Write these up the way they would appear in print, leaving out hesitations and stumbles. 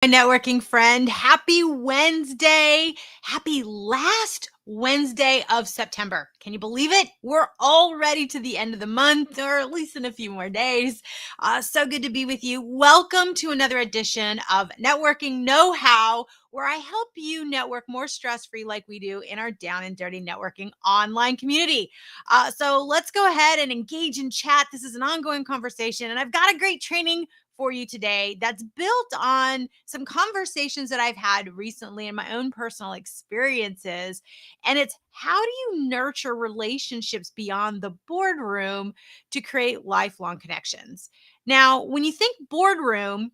My networking friend. Happy Wednesday. Happy last Wednesday of September. Can you believe it? We're already to the end of the month, or at least in a few more days. So good to be with you. Welcome to another edition of Networking Know-How, where I help you network more stress-free like we do in our Down and Dirty Networking online community. So let's go ahead and engage in chat. This is an ongoing conversation, and I've got a great training for you today that's built on some conversations that I've had recently in my own personal experiences. And it's how do you nurture relationships beyond the boardroom to create lifelong connections? Now, when you think boardroom,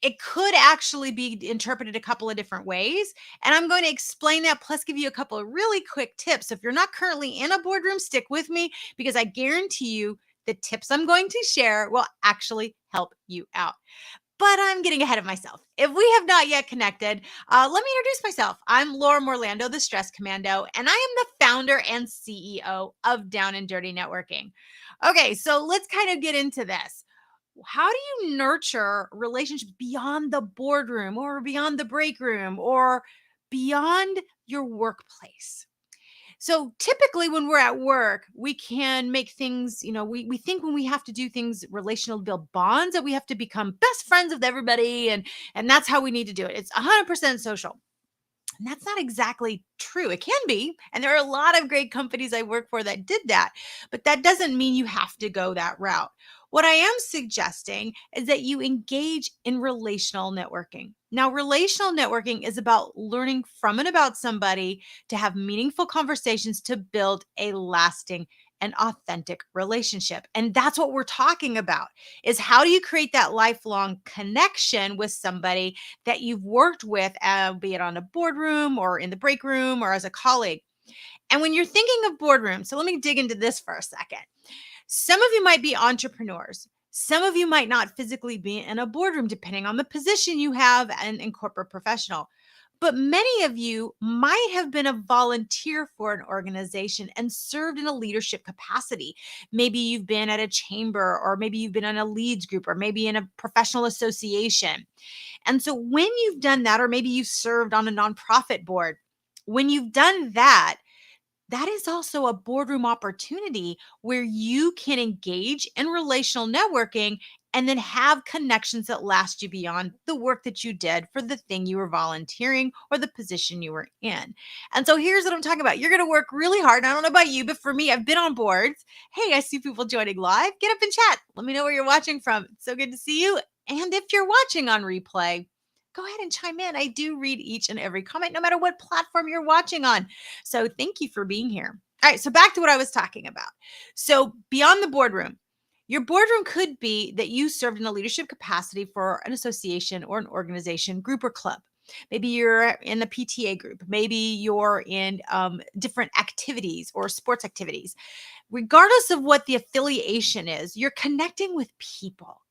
it could actually be interpreted a couple of different ways. And I'm going to explain that, plus give you a couple of really quick tips. If you're not currently in a boardroom, stick with me because I guarantee you the tips I'm going to share will actually help you out. But I'm getting ahead of myself. If we have not yet connected, let me introduce myself. I'm Laura Morlando, the Stress Commando, and I am the founder and CEO of Down and Dirty Networking. Okay, so let's kind of get into this. How do you nurture relationships beyond the boardroom or beyond the break room or beyond your workplace? So typically when we're at work, we can make things, we think when we have to do things relational to build bonds that we have to become best friends with everybody and that's how we need to do it. It's 100% social. And that's not exactly true. It can be. And there are a lot of great companies I work for that did that. But that doesn't mean you have to go that route. What I am suggesting is that you engage in relational networking. Now, relational networking is about learning from and about somebody to have meaningful conversations to build a lasting and authentic relationship. And that's what we're talking about is how do you create that lifelong connection with somebody that you've worked with, be it on a boardroom or in the break room or as a colleague. And when you're thinking of boardroom, so let me dig into this for a second. Some of you might be entrepreneurs. Some of you might not physically be in a boardroom, depending on the position you have and in corporate professional. But many of you might have been a volunteer for an organization and served in a leadership capacity. Maybe you've been at a chamber, or maybe you've been in a leads group, or maybe in a professional association. And so when you've done that, or maybe you've served on a nonprofit board, when you've done that, that is also a boardroom opportunity where you can engage in relational networking and then have connections that last you beyond the work that you did for the thing you were volunteering or the position you were in. And so here's what I'm talking about. You're going to work really hard. And I don't know about you, but for me, I've been on boards. Hey, I see people joining live. Get up and chat. Let me know where you're watching from. It's so good to see you. And if you're watching on replay, go ahead and chime in. I do read each and every comment, no matter what platform you're watching on. So thank you for being here. All right, so back to what I was talking about. So beyond the boardroom, your boardroom could be that you served in a leadership capacity for an association or an organization, group, or club. Maybe you're in the PTA group. Maybe you're in different activities or sports activities. Regardless of what the affiliation is, you're connecting with people.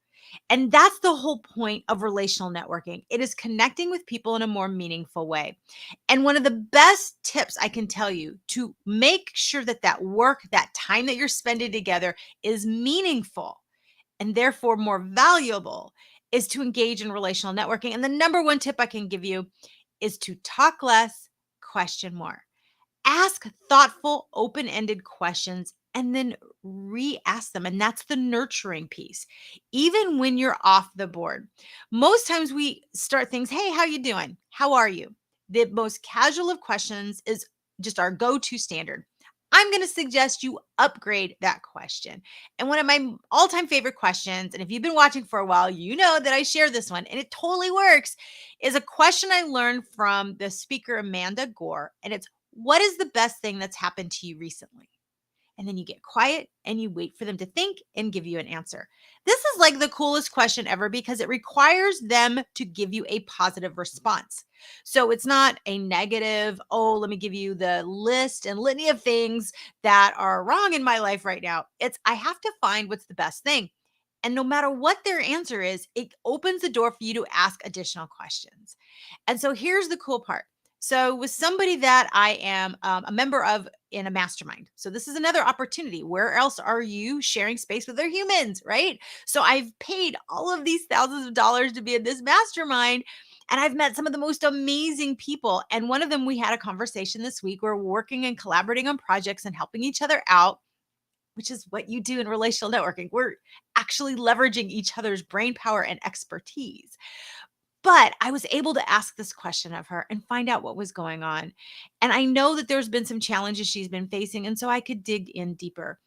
And that's the whole point of relational networking. It is connecting with people in a more meaningful way. And one of the best tips I can tell you to make sure that that work, that time that you're spending together is meaningful and therefore more valuable is to engage in relational networking. And the number one tip I can give you is to talk less, question more. Ask thoughtful, open ended questions and then re ask them. And that's the nurturing piece, even when you're off the board. Most times we start things, hey, how you doing? How are you? The most casual of questions is just our go to standard. I'm going to suggest you upgrade that question. And one of my all time favorite questions, and if you've been watching for a while, you know that I share this one and it totally works, is a question I learned from the speaker Amanda Gore. And it's, what is the best thing that's happened to you recently? And then you get quiet and you wait for them to think and give you an answer. This is like the coolest question ever because it requires them to give you a positive response. So it's not a negative, oh, let me give you the list and litany of things that are wrong in my life right now. It's, I have to find what's the best thing. And no matter what their answer is, it opens the door for you to ask additional questions. And so here's the cool part. So with somebody that I am a member of in a mastermind. So this is another opportunity. Where else are you sharing space with other humans, right? So I've paid all of these thousands of dollars to be in this mastermind. And I've met some of the most amazing people. And one of them, we had a conversation this week. We're working and collaborating on projects and helping each other out, which is what you do in relational networking. We're actually leveraging each other's brain power and expertise. But I was able to ask this question of her and find out what was going on. And I know that there's been some challenges she's been facing. And so I could dig in deeper.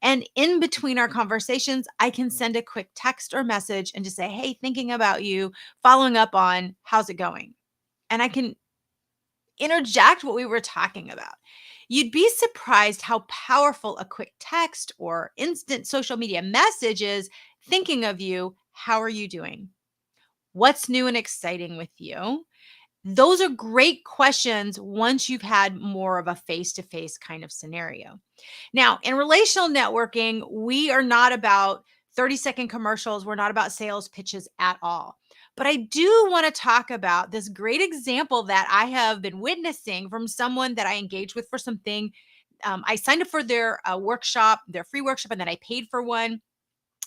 And in between our conversations, I can send a quick text or message and just say, hey, thinking about you, following up on how's it going? And I can interject what we were talking about. You'd be surprised how powerful a quick text or instant social media message is. Thinking of you, how are you doing? What's new and exciting with you? Those are great questions once you've had more of a face to face kind of scenario. Now, in relational networking, we are not about 30-second commercials. We're not about sales pitches at all. But I do want to talk about this great example that I have been witnessing from someone that I engaged with for something. I signed up for their workshop, their free workshop, and then I paid for one.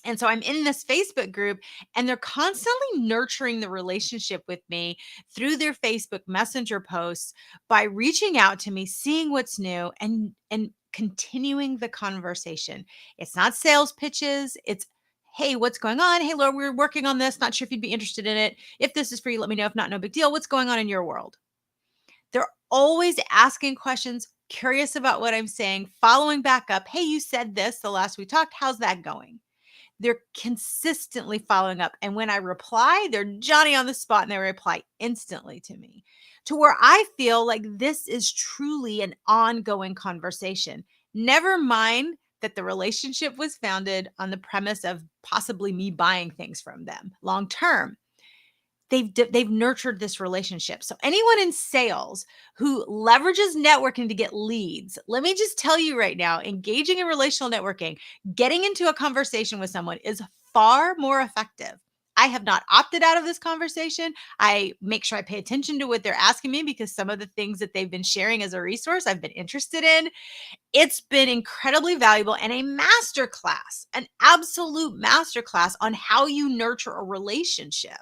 And so I'm in this Facebook group and they're constantly nurturing the relationship with me through their Facebook Messenger posts by reaching out to me, seeing what's new and continuing the conversation. It's not sales pitches, it's hey, what's going on? Hey, Laura, we're working on this. Not sure if you'd be interested in it. If this is for you, let me know. If not, no big deal. What's going on in your world? They're always asking questions, curious about what I'm saying, following back up. Hey, you said this the last we talked. How's that going? They're consistently following up. And when I reply, they're Johnny on the spot and they reply instantly to me to where I feel like this is truly an ongoing conversation. Never mind that the relationship was founded on the premise of possibly me buying things from them long term. They've nurtured this relationship. So anyone in sales who leverages networking to get leads, let me just tell you right now, engaging in relational networking, getting into a conversation with someone is far more effective. I have not opted out of this conversation. I make sure I pay attention to what they're asking me because some of the things that they've been sharing as a resource I've been interested in. It's been incredibly valuable and a masterclass, an absolute masterclass on how you nurture a relationship,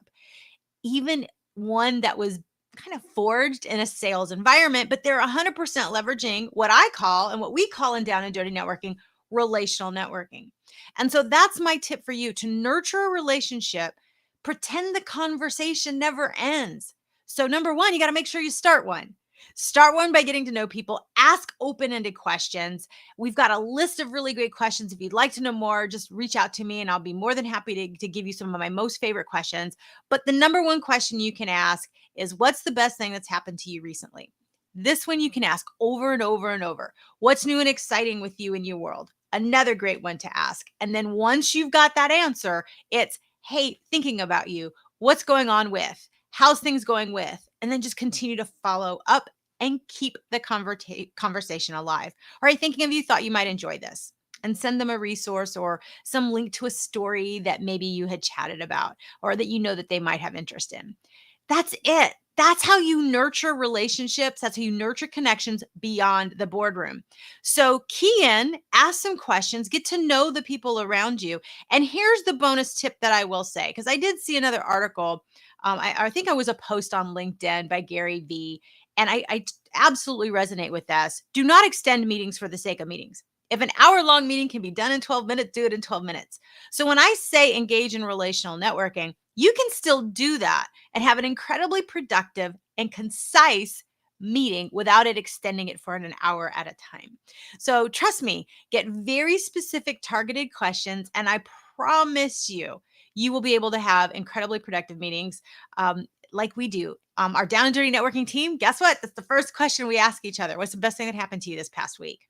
even one that was kind of forged in a sales environment, but they're 100% leveraging what I call and what we call in Down and Dirty Networking, relational networking. And so that's my tip for you to nurture a relationship. Pretend the conversation never ends. So, number one, you got to make sure you start one. Start one by getting to know people, ask open ended questions. We've got a list of really great questions. If you'd like to know more, just reach out to me and I'll be more than happy to give you some of my most favorite questions. But the number one question you can ask is, what's the best thing that's happened to you recently? This one you can ask over and over and over. What's new and exciting with you in your world? Another great one to ask. And then once you've got that answer, it's, hey, thinking about you. What's going on with? How's things going with? And then just continue to follow up and keep the conversation alive. All right, thinking of you, thought you might enjoy this. And send them a resource or some link to a story that maybe you had chatted about or that you know that they might have interest in. That's it. That's how you nurture relationships. That's how you nurture connections beyond the boardroom. So key in, ask some questions, get to know the people around you. And here's the bonus tip that I will say, because I did see another article. I think I was a post on LinkedIn by Gary V. And I absolutely resonate with this. Do not extend meetings for the sake of meetings. If an hour-long meeting can be done in 12 minutes, do it in 12 minutes. So when I say engage in relational networking, you can still do that and have an incredibly productive and concise meeting without it extending it for an hour at a time. So trust me, get very specific targeted questions, and I promise you, you will be able to have incredibly productive meetings like we do. Our Down and Dirty Networking team, guess what? That's the first question we ask each other. What's the best thing that happened to you this past week?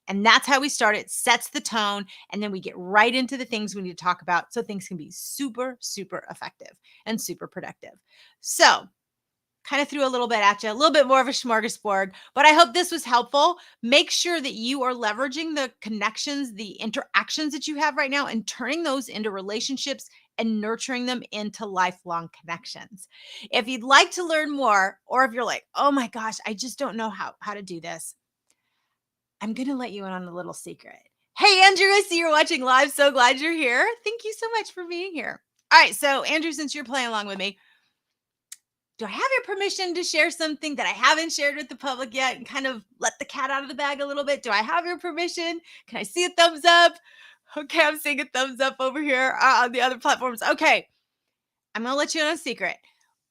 And that's how we start. It sets the tone. And then we get right into the things we need to talk about so things can be super, super effective and super productive. So, kind of threw a little bit at you, a little bit more of a smorgasbord, but I hope this was helpful. Make sure that you are leveraging the connections, the interactions that you have right now and turning those into relationships and nurturing them into lifelong connections. If you'd like to learn more, or if you're like, oh my gosh, I just don't know how to do this, I'm going to let you in on a little secret. Hey, Andrew, I see you're watching live. So glad you're here. Thank you so much for being here. All right. So, Andrew, since you're playing along with me, Do I have your permission to share something that I haven't shared with the public yet and kind of let the cat out of the bag a little bit? Do I have your permission? Can I see a thumbs up? Okay, I'm seeing a thumbs up over here on the other platforms. Okay, I'm going to let you in on a secret.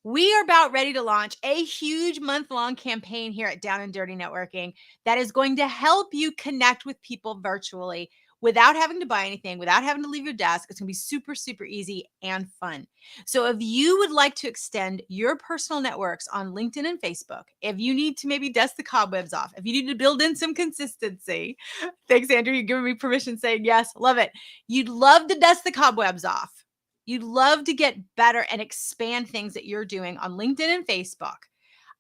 We are about ready to launch a huge month-long campaign here at Down and Dirty Networking that is going to help you connect with people virtually without having to buy anything, without having to leave your desk. It's going to be super, super easy and fun. So if you would like to extend your personal networks on LinkedIn and Facebook, if you need to maybe dust the cobwebs off, if you need to build in some consistency, thanks, Andrew, you're giving me permission saying yes, love it. You'd love to dust the cobwebs off. You'd love to get better and expand things that you're doing on LinkedIn and Facebook.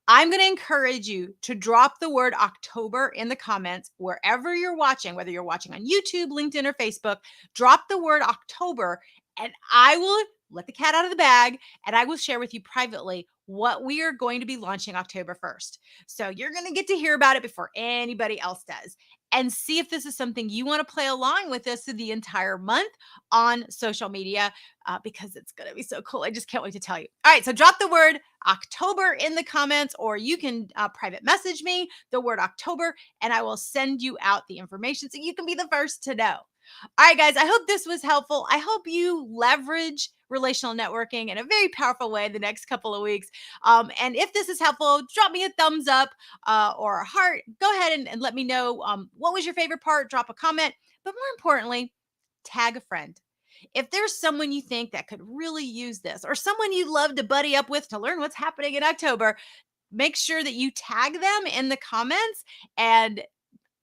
I'm going to encourage you to drop the word October in the comments wherever you're watching, whether you're watching on YouTube, LinkedIn, or Facebook. Drop the word October, and I will let the cat out of the bag, and I will share with you privately what we are going to be launching October 1st. So you're going to get to hear about it before anybody else does, and see if this is something you want to play along with us through the entire month on social media, because it's going to be so cool. I just can't wait to tell you. All right, so drop the word October in the comments, or you can private message me the word October, and I will send you out the information so you can be the first to know. All right, guys, I hope this was helpful. I hope you leverage relational networking in a very powerful way the next couple of weeks. And if this is helpful, drop me a thumbs up or a heart. Go ahead and let me know what was your favorite part. Drop a comment. But more importantly, tag a friend. If there's someone you think that could really use this, or someone you'd love to buddy up with to learn what's happening in October, make sure that you tag them in the comments, and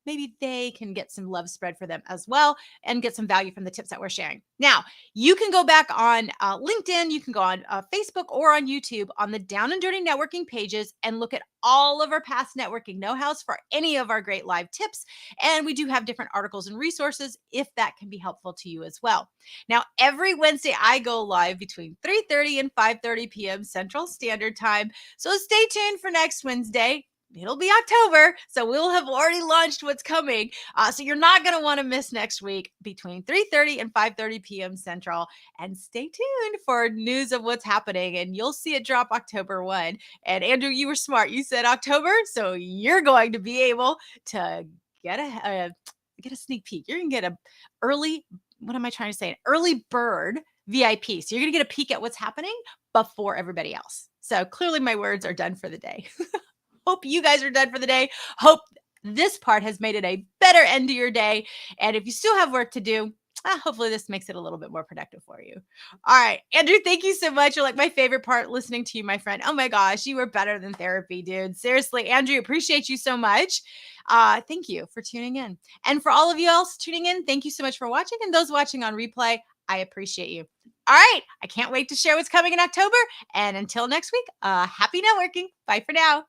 maybe they can get some love spread for them as well and get some value from the tips that we're sharing. Now, you can go back on LinkedIn, you can go on Facebook or on YouTube on the Down and Dirty Networking pages and look at all of our past networking know-hows for any of our great live tips. And we do have different articles and resources if that can be helpful to you as well. Now, every Wednesday, I go live between 3:30 and 5:30 p.m. Central Standard Time. So stay tuned for next Wednesday. It'll be October, so we'll have already launched what's coming. So you're not going to want to miss next week between 3:30 and 5:30 p.m. Central. And stay tuned for news of what's happening, and you'll see it drop October 1. And Andrew, you were smart. You said October, so you're going to be able to get a sneak peek. You're going to get a early, what am I trying to say? An early bird VIP. So you're going to get a peek at what's happening before everybody else. So clearly my words are done for the day. Hope you guys are done for the day. Hope this part has made it a better end to your day. And if you still have work to do, hopefully this makes it a little bit more productive for you. All right, Andrew, thank you so much. You're like my favorite part listening to you, my friend. Oh my gosh, you were better than therapy, dude. Seriously, Andrew, appreciate you so much. Thank you for tuning in. And for all of you else tuning in, thank you so much for watching. And those watching on replay, I appreciate you. All right, I can't wait to share what's coming in October. And until next week, happy networking. Bye for now.